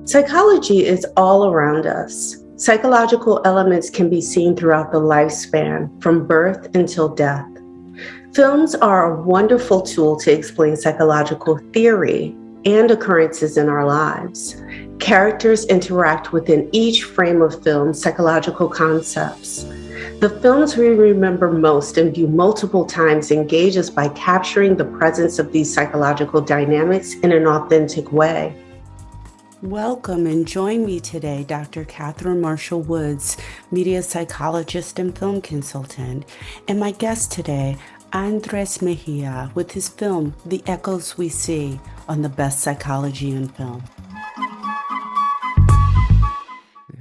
Psychology is all around us. Psychological elements can be seen throughout the lifespan, from birth until death. Films are a wonderful tool to explain psychological theory and occurrences in our lives. Characters interact within each frame of film psychological concepts. The films we remember most and view multiple times engage us by capturing the presence of these psychological dynamics in an authentic way. Welcome and join me today, Dr. Katherine Marshall Woods, media psychologist and film consultant, and my guest today, Andrés Mejia, with his film, The Echoes We See, on the best psychology in film.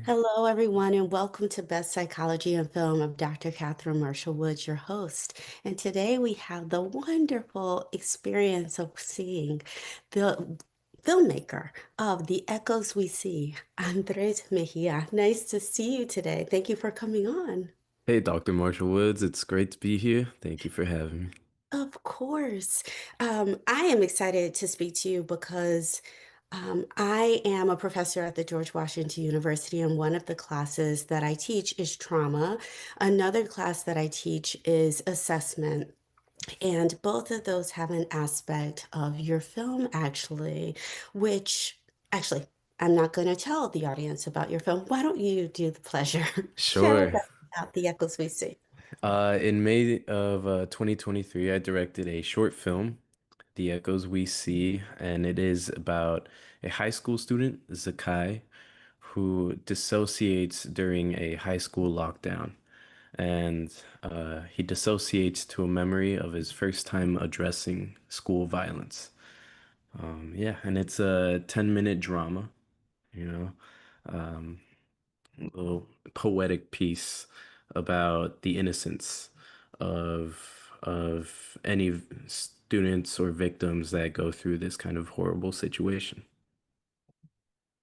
Hello, everyone, and welcome to Best Psychology in Film. I'm Dr. Katherine Marshall Woods, your host. And today we have the wonderful experience of seeing the filmmaker of The Echoes We See, Andrés Mejia. Nice to see you today. Thank you for coming on. Hey, Dr. Marshall Woods. It's great to be here. Thank you for having me. Of course. I am excited to speak to you because I am a professor at the George Washington University, and one of the classes that I teach is trauma. Another class that I teach is assessment. And both of those have an aspect of your film, actually, which actually, I'm not going to tell the audience about your film. Why don't you do the pleasure? Share with Sure. us about the echoes we see. In May of 2023, I directed a short film, The Echoes We See, and it is about a high school student, Zakai, who dissociates during a high school lockdown. And he dissociates to a memory of his first time addressing school violence. Yeah, and it's a 10-minute drama, you know. Um, little poetic piece about the innocence of any students or victims that go through this kind of horrible situation.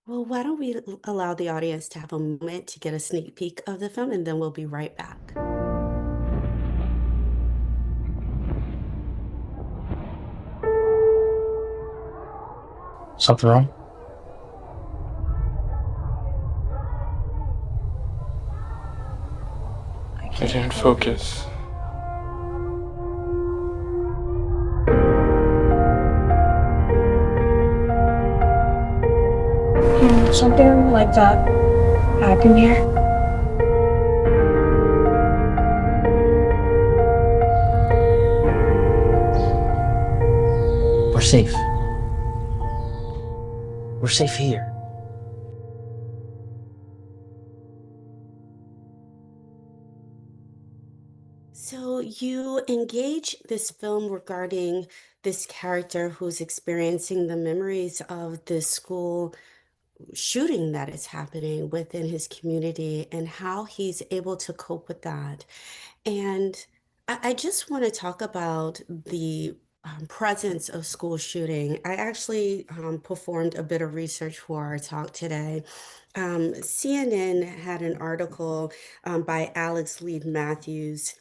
Well, why don't we allow the audience to have a moment to get a sneak peek of the film, and then we'll be right back. Something wrong? I didn't focus. Can something like that happen here? We're safe. We're safe here. So you engage this film regarding this character who's experiencing the memories of this school shooting that is happening within his community and how he's able to cope with that. And I just want to talk about the presence of school shooting. I actually performed a bit of research for our talk today. CNN had an article by Alex Lead Matthews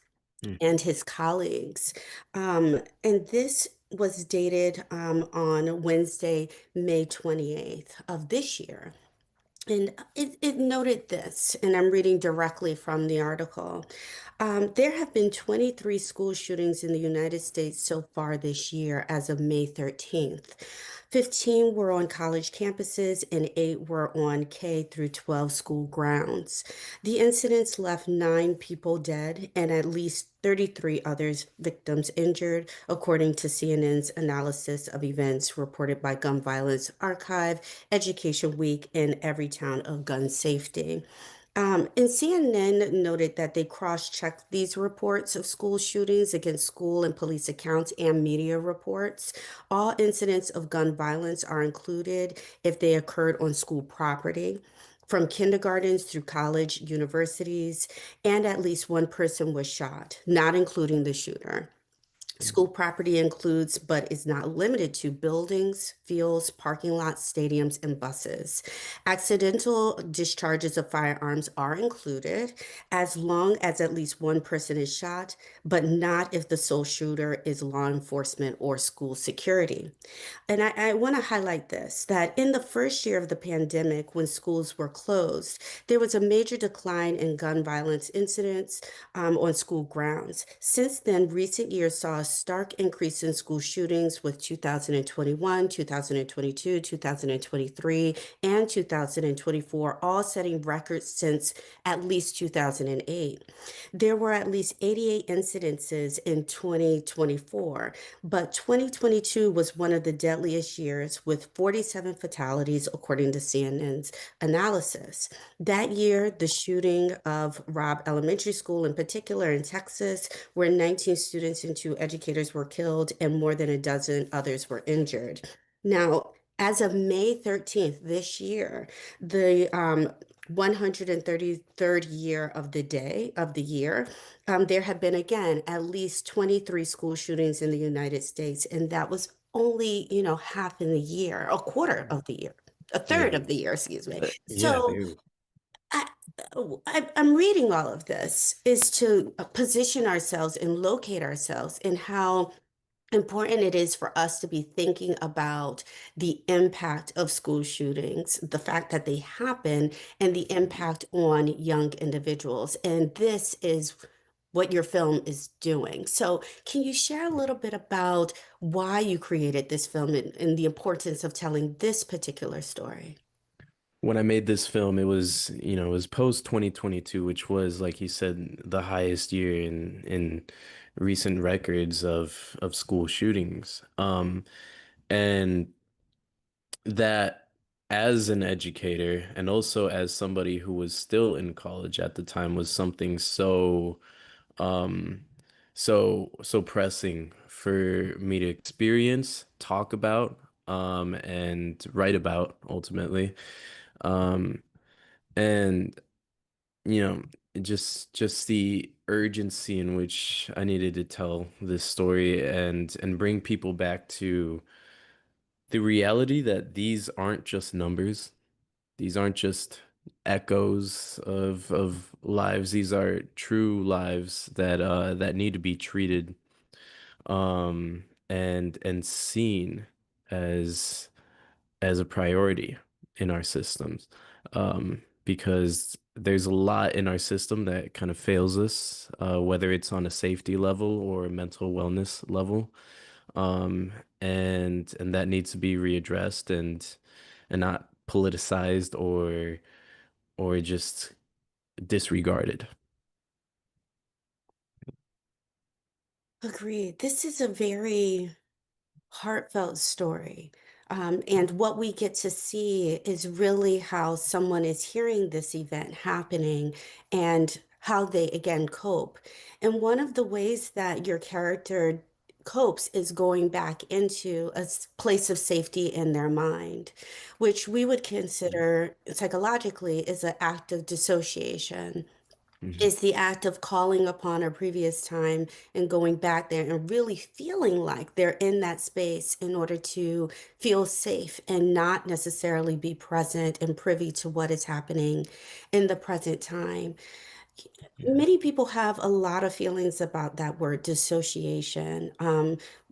Hmm. and his colleagues. And this was dated on Wednesday, May 28th of this year. And it noted this, and I'm reading directly from the article. There have been 23 school shootings in the United States so far this year as of May 13th. 15 were on college campuses and 8 were on K through 12 school grounds. The incidents left 9 people dead and at least 33 others victims injured, according to CNN's analysis of events reported by Gun Violence Archive, Education Week, and Everytown of Gun Safety. And CNN noted that they cross-checked these reports of school shootings against school and police accounts and media reports. All incidents of gun violence are included if they occurred on school property, from kindergartens through college, universities, and at least one person was shot, not including the shooter. Mm. School property includes, but is not limited to, buildings, fields, parking lots, stadiums, and buses. Accidental discharges of firearms are included as long as at least one person is shot, but not if the sole shooter is law enforcement or school security. And I want to highlight this, that in the first year of the pandemic, when schools were closed, there was a major decline in gun violence incidents on school grounds. Since then, recent years saw a stark increase in school shootings with 2021, 2022, 2023, and 2024, all setting records since at least 2008. There were at least 88 incidences in 2024, but 2022 was one of the deadliest years with 47 fatalities, according to CNN's analysis. That year, the shooting of Robb Elementary School, in particular in Texas, where 19 students and two educators were killed and more than a dozen others were injured. Now, as of May 13th this year, the 133rd year of the year, there have been again at least 23 school shootings in the United States, and that was only, half in the year, a quarter of the year, a third Yeah. of the year, excuse me. Yeah, So barely. I, I'm reading all of this is to position ourselves and locate ourselves in how important it is for us to be thinking about the impact of school shootings, the fact that they happen, and the impact on young individuals. And this is what your film is doing. So, can you share a little bit about why you created this film and the importance of telling this particular story? When I made this film, it was post 2022, which was, like you said, the highest year in recent records of school shootings. And that as an educator and also as somebody who was still in college at the time was something um so pressing for me to experience, talk about, and write about ultimately. Um, and you know, just the urgency in which I needed to tell this story and bring people back to the reality that these aren't just numbers. These aren't just echoes of lives. These are true lives that need to be treated and seen as as a priority in our systems. Because there's a lot in our system that kind of fails us, whether it's on a safety level or a mental wellness level. Um, and that needs to be readdressed and not politicized or just disregarded. Agreed. This is a very heartfelt story. And what we get to see is really how someone is hearing this event happening and how they again cope. And one of the ways that your character copes is going back into a place of safety in their mind, which we would consider psychologically is an act of dissociation, Mhm. is the act of calling upon a previous time and going back there and really feeling like they're in that space in order to feel safe and not necessarily be present and privy to what is happening in the present time. Yeah. Many people have a lot of feelings about that word dissociation.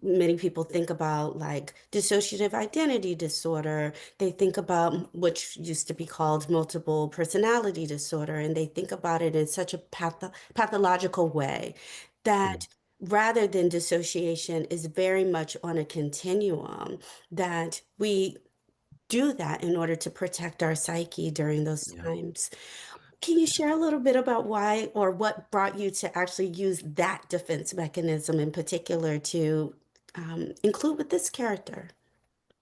Many people think about like dissociative identity disorder. They think about which used to be called multiple personality disorder, and they think about it in such a pathological way Mm. that rather than dissociation is very much on a continuum that we do that in order to protect our psyche during those Yeah. times. Can you share a little bit about why or what brought you to actually use that defense mechanism in particular to include with this character?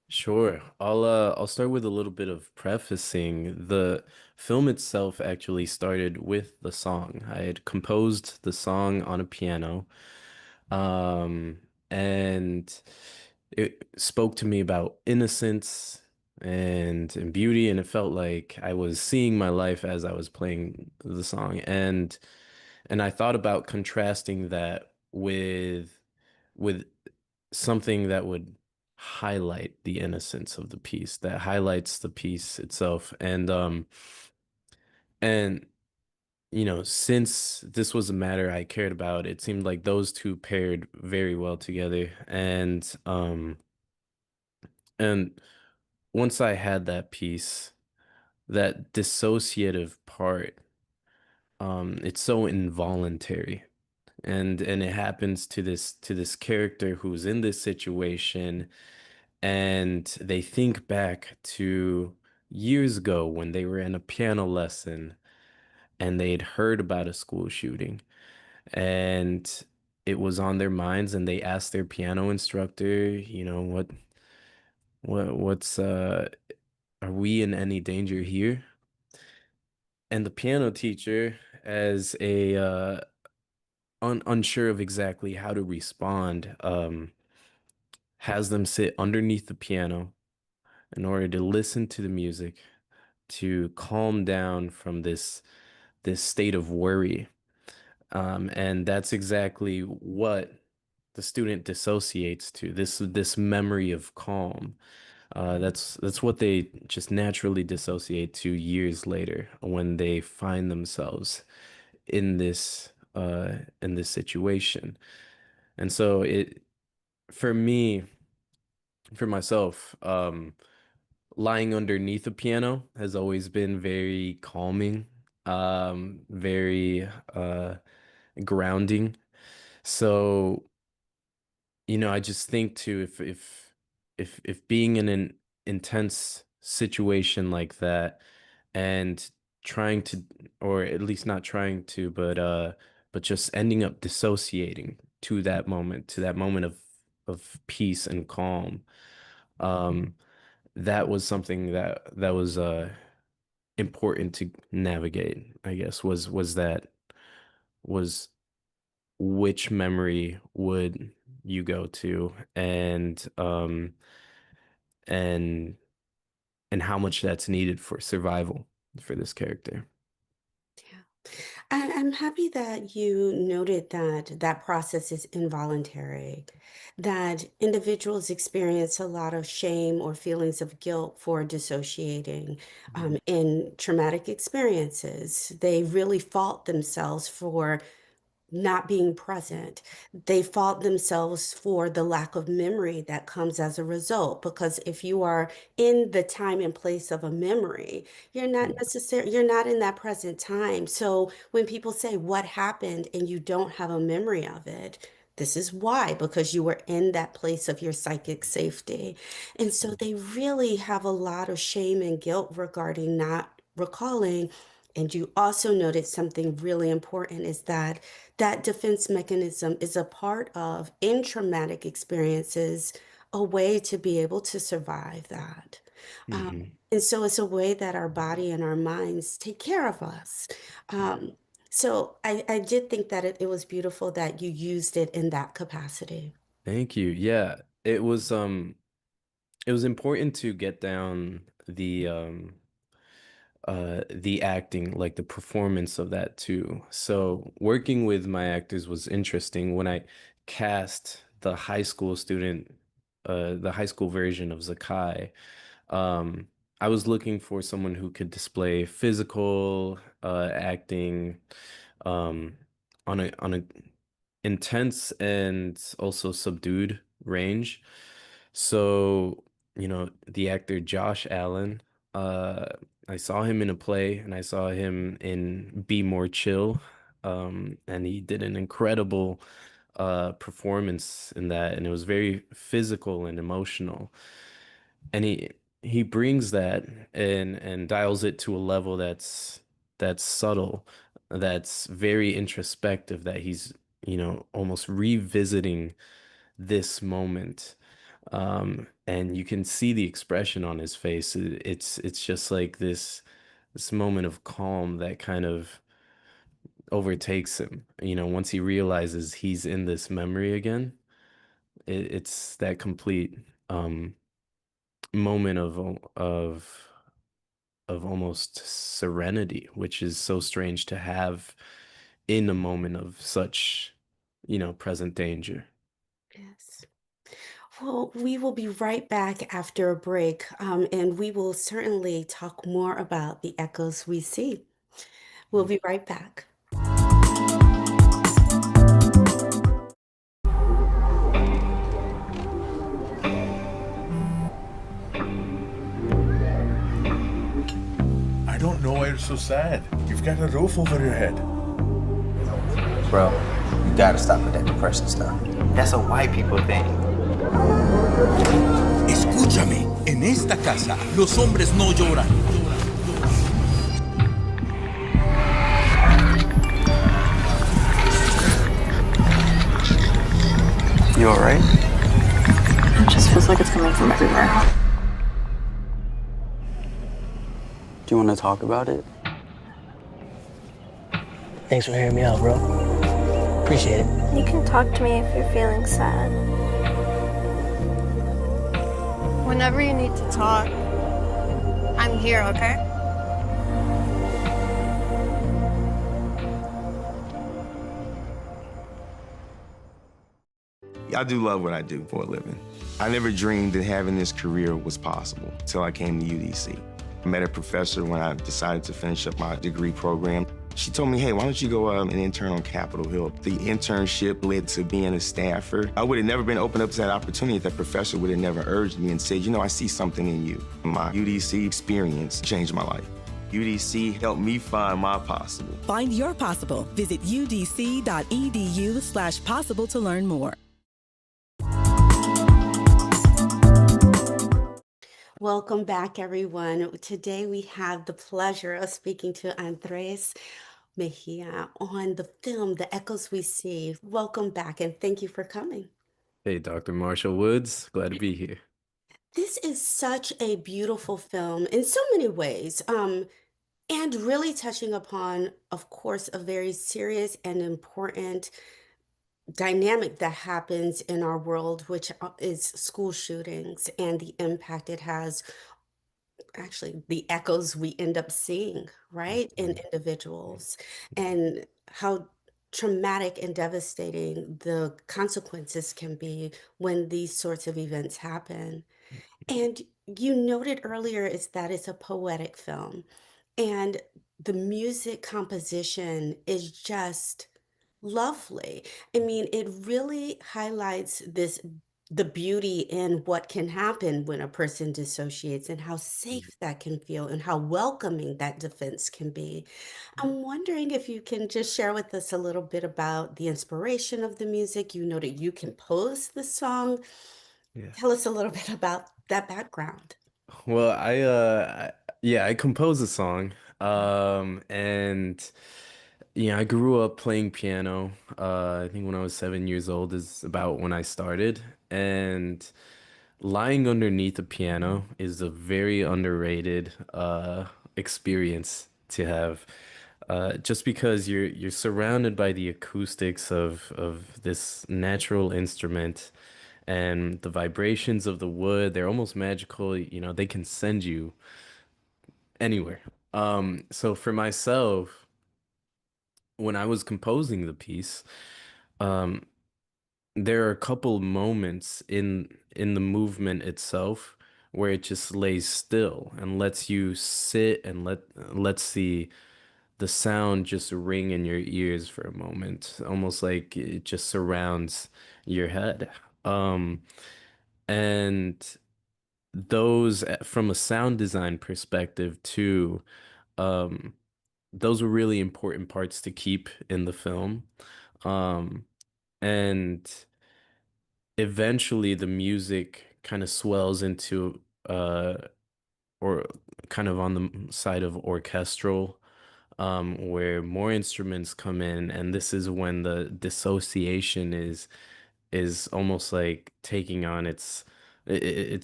Sure. I'll start with a little bit of prefacing. The film itself actually started with the song. I had composed the song on a piano, um, and it spoke to me about innocence and beauty, and it felt like I was seeing my life as I was playing the song. And I thought about contrasting that with something that would highlight the innocence of the piece, that highlights the piece itself. And since this was a matter I cared about, it seemed like those two paired very well together. And once I had that piece, that dissociative part, it's so involuntary. And it happens to this character who's in this situation, and they think back to years ago when they were in a piano lesson and they'd heard about a school shooting, and it was on their minds, and they asked their piano instructor, what's are we in any danger here? And the piano teacher, as a unsure of exactly how to respond, has them sit underneath the piano in order to listen to the music, to calm down from this state of worry. And that's exactly what the student dissociates to, this memory of calm. That's what they just naturally dissociate to years later when they find themselves in this situation. And so it for me, for myself, lying underneath the piano has always been very calming, very grounding. So, I just think too, if being in an intense situation like that, and trying to, or at least not trying to, but just ending up dissociating to that moment of peace and calm, um, that was something that was important to navigate, I guess, was which memory would you go to, and and how much that's needed for survival for this character. Yeah. And I'm happy that you noted that that process is involuntary, that individuals experience a lot of shame or feelings of guilt for dissociating in traumatic experiences. They really fault themselves for not being present. They fault themselves for the lack of memory that comes as a result. Because if you are in the time and place of a memory, you're not in that present time. So when people say, "What happened?" and you don't have a memory of it, this is why, because you were in that place of your psychic safety. And so they really have a lot of shame and guilt regarding not recalling. And you also noted something really important is that that defense mechanism is a part of, in traumatic experiences, a way to be able to survive that. Hmm. And so it's a way that our body and our minds take care of us. Um, so I did think that it was beautiful that you used it in that capacity. Thank you. Yeah, it was important to get down the acting, like the performance of that too. So working with my actors was interesting. When I cast the high school version of Zakai, um, I was looking for someone who could display physical acting, um, on a intense and also subdued range. So, the actor Josh Allen, uh, I saw him in a play, and I saw him in Be More Chill. And he did an incredible performance in that, and it was very physical and emotional. And he brings that and dials it to a level that's subtle, that's very introspective, that he's, almost revisiting this moment. And you can see the expression on his face. It's just like this moment of calm that kind of overtakes him. Once he realizes he's in this memory again, it's that complete moment of almost serenity, which is so strange to have in a moment of such, present danger. Yes. Well, we will be right back after a break, and we will certainly talk more about the echoes we see. We'll be right back. I don't know why you're so sad. You've got a roof over your head. Bro, you gotta stop with that depression stuff. That's a white people thing. Escúchame, en esta casa los hombres no lloran. You alright? It just feels like it's coming from everywhere. Do you want to talk about it? Thanks for hearing me out, bro. Appreciate it. You can talk to me if you're feeling sad. Whenever you need to talk, I'm here, okay? I do love what I do for a living. I never dreamed that having this career was possible until I came to UDC. I met a professor when I decided to finish up my degree program. She told me, hey, why don't you go and intern on Capitol Hill? The internship led to being a staffer. I would have never been opened up to that opportunity if that professor would have never urged me and said, you know, I see something in you. My UDC experience changed my life. UDC helped me find my possible. Find your possible. Visit udc.edu/possible to learn more. Welcome back, everyone. Today we have the pleasure of speaking to Andrés Mejia on the film, The Echoes We See. Welcome back, and thank you for coming. Hey, Dr. Marshall Woods. Glad to be here. This is such a beautiful film in so many ways, and really touching upon, of course, a very serious and important dynamic that happens in our world, which is school shootings and the impact it has, actually, the echoes we end up seeing, right, in individuals, and how traumatic and devastating the consequences can be when these sorts of events happen. And you noted earlier is that it's a poetic film, and the music composition is just lovely. I mean, it really highlights the beauty in what can happen when a person dissociates and how safe that can feel and how welcoming that defense can be. I'm wondering if you can just share with us a little bit about the inspiration of the music. You noted you composed the song. Yeah. Tell us a little bit about that background. Well, I composed a song. And I grew up playing piano. I think when I was 7 years old is about when I started. And lying underneath a piano is a very underrated experience to have. Just because you're surrounded by the acoustics of this natural instrument and the vibrations of the wood, they're almost magical. They can send you anywhere. So for myself, when I was composing the piece, um, there are a couple moments in the movement itself where it just lays still and lets you sit and lets the sound just ring in your ears for a moment, almost like it just surrounds your head. Um, and those from a sound design perspective too, um, those were really important parts to keep in the film. Um, and eventually the music kind of swells into or kind of on the side of orchestral, where more instruments come in, and this is when the dissociation is almost like taking on it's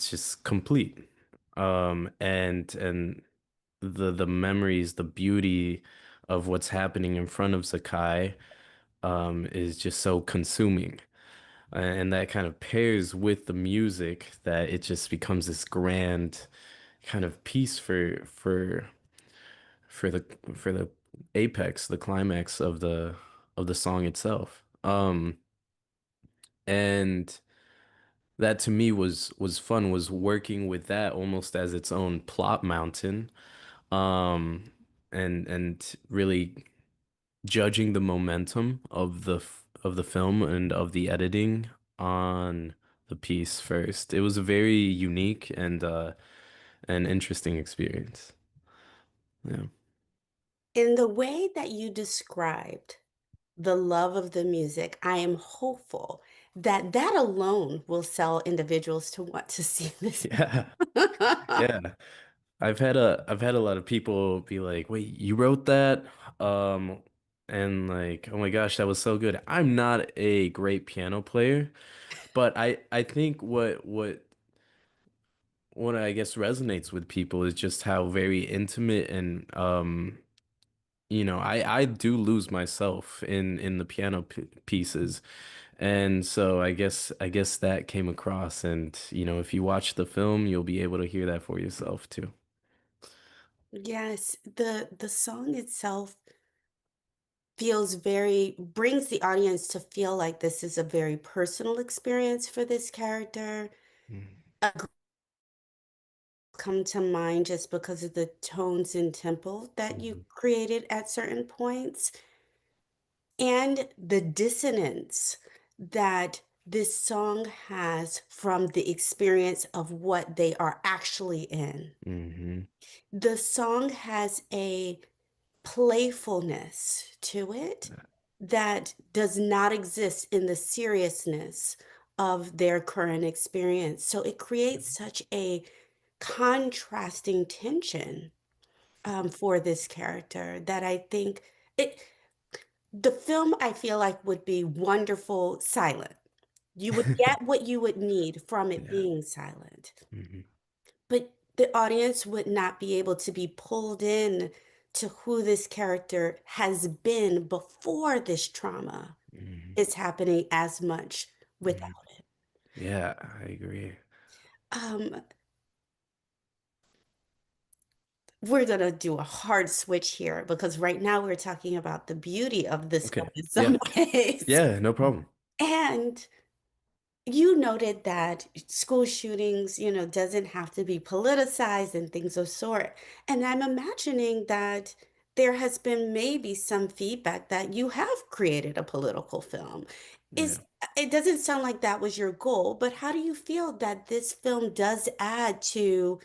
just complete. And the memories, the beauty of what's happening in front of Sakai is just so consuming. And that kind of pairs with the music that it just becomes this grand kind of piece for the for the apex, the climax of the song itself. And that to me was fun, was working with that almost as its own plot mountain, um, and really judging the momentum of of the film and of the editing on the piece first. It was a very unique and interesting experience. Yeah. In the way that you described the love of the music, I am hopeful that that alone will sell individuals to want to see this. Yeah. Yeah. I've had a lot of people be like, "Wait, you wrote that?" Um, and like, "Oh my gosh, that was so good." I'm not a great piano player, but I think what I guess resonates with people is just how very intimate and I do lose myself in the piano p pieces. And so I guess that came across, and if you watch the film, you'll be able to hear that for yourself too. Yes, the song itself feels very brings the audience to feel like this is a very personal experience for this character. Mm, Come to mind just because of the tones and tempo that you mhm, created at certain points and the dissonance that this song has from the experience of what they are actually in. mhm, The song has a playfulness to it that does not exist in the seriousness of their current experience. So it creates such a contrasting tension for this character that I think the film I feel like would be wonderful silent. You would get what you would need from it Yeah. being silent, Mhm, but the audience would not be able to be pulled in to who this character has been before this trauma mhm, is happening as much mhm. without it. Yeah, I agree. Um, we're gonna do a hard switch here because right now we're talking about the beauty of this film Okay. in some Yeah. ways. Yeah, no problem. And you noted that school shootings, doesn't have to be politicized and things of sort. And I'm imagining that there has been maybe some feedback that you have created a political film. Yeah. Is it doesn't sound like that was your goal, but how do you feel that this film does add to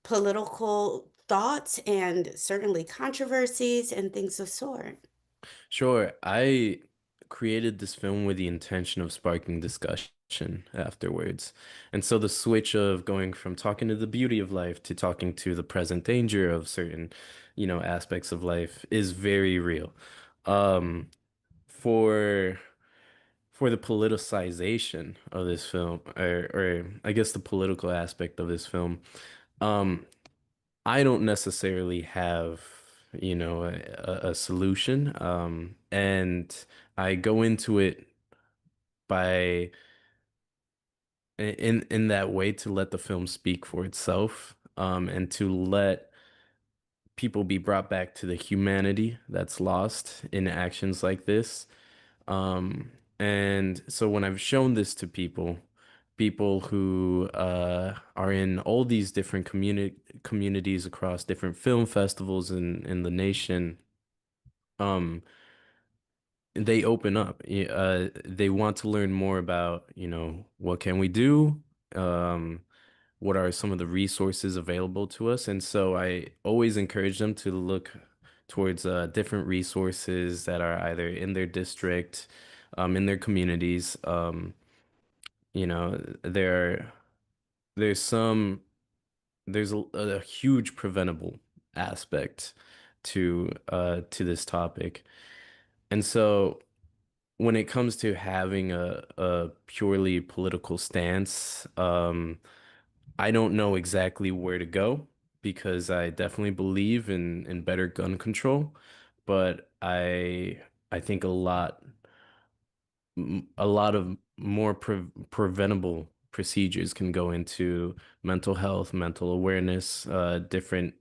political thoughts and certainly controversies and things of sort? Sure. I created this film with the intention of sparking discussion afterwards. And so the switch of going from talking to the beauty of life to talking to the present danger of certain, aspects of life is very real. Um, for for the politicization of this film, or I guess the political aspect of this film, um, I don't necessarily have, a solution. And I go into it by in that way to let the film speak for itself, and to let people be brought back to the humanity that's lost in actions like this. And so when I've shown this to people who are in all these different communities across different film festivals in the nation, um, they open up. They want to learn more about, what can we do? Um, what are some of the resources available to us? And so I always encourage them to look towards different resources that are either in their district, in their communities. You know, there there's some there's a huge preventable aspect to this topic. And so when it comes to having a purely political stance, I don't know exactly where to go because I definitely believe in better gun control, but I think a lot of more preventable procedures can go into mental health, mental awareness, different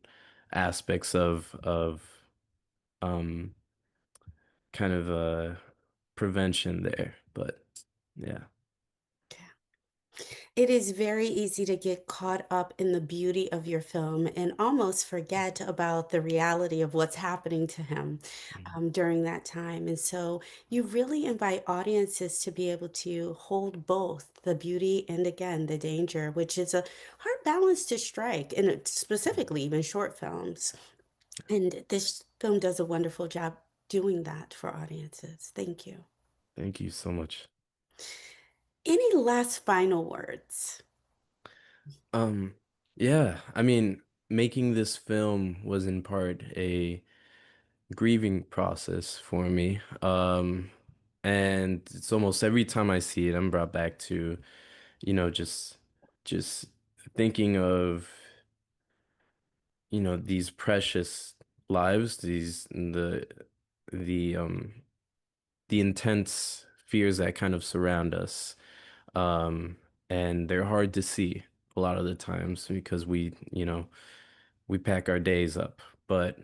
aspects of um kind of prevention there. But yeah. It is very easy to get caught up in the beauty of your film and almost forget about the reality of what's happening to him during that time. And so you really invite audiences to be able to hold both the beauty and again the danger, which is a hard balance to strike, and specifically even short films. And this film does a wonderful job doing that for audiences. Thank you. Thank you so much. Any last final words? Yeah, I mean, making this film was in part a grieving process for me. And it's almost every time I see it, I'm brought back to, just thinking of, these precious lives, the um the intense fears that kind of surround us. Um, and they're hard to see a lot of the times because we pack our days up. But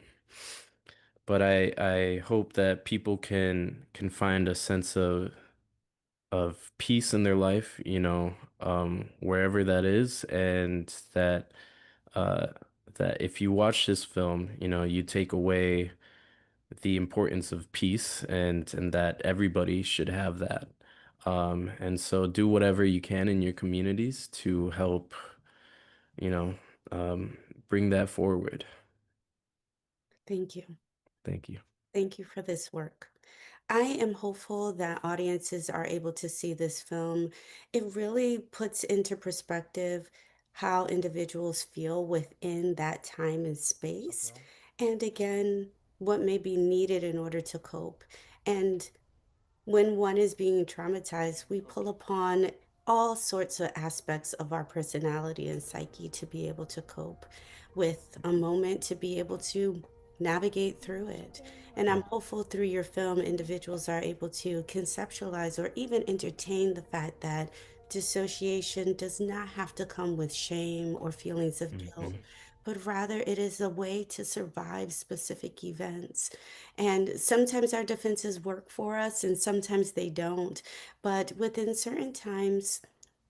I hope that people can find a sense of peace in their life, wherever that is, and uh that if you watch this film, you take away the importance of peace and that everybody should have that. And so do whatever you can in your communities to help, you know, um, bring that forward. Thank you. Thank you. Thank you for this work. I am hopeful that audiences are able to see this film. It really puts into perspective how individuals feel within that time and space. And again, what may be needed in order to cope. And when one is being traumatized, we pull upon all sorts of aspects of our personality and psyche to be able to cope with a moment, to be able to navigate through it. And I'm hopeful through your film, individuals are able to conceptualize or even entertain the fact that dissociation does not have to come with shame or feelings of guilt, but rather it is a way to survive specific events. And sometimes our defenses work for us and sometimes they don't. But within certain times,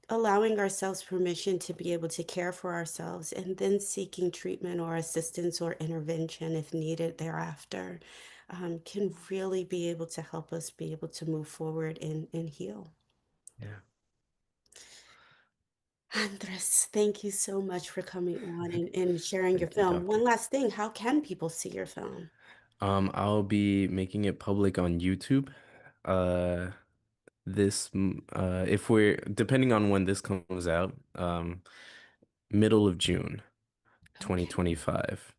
allowing ourselves permission to be able to care for ourselves and then seeking treatment or assistance or intervention if needed thereafter can really be able to help us be able to move forward and heal. Yeah. Andres, thank you so much for coming on and sharing your Thank you, film. doctor. One last thing, how can people see your film? I'll be making it public on YouTube. Uh, if we're depending on when this comes out, middle of June, Okay. 2025.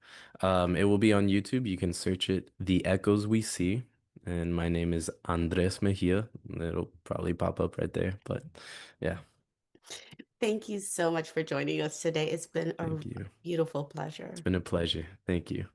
It will be on YouTube. You can search it, The Echoes We See, and my name is Andrés Mejia. It'll probably pop up right there, but yeah, Thank you so much for joining us today. It's been a thank you. beautiful It's pleasure. been a pleasure. Thank you.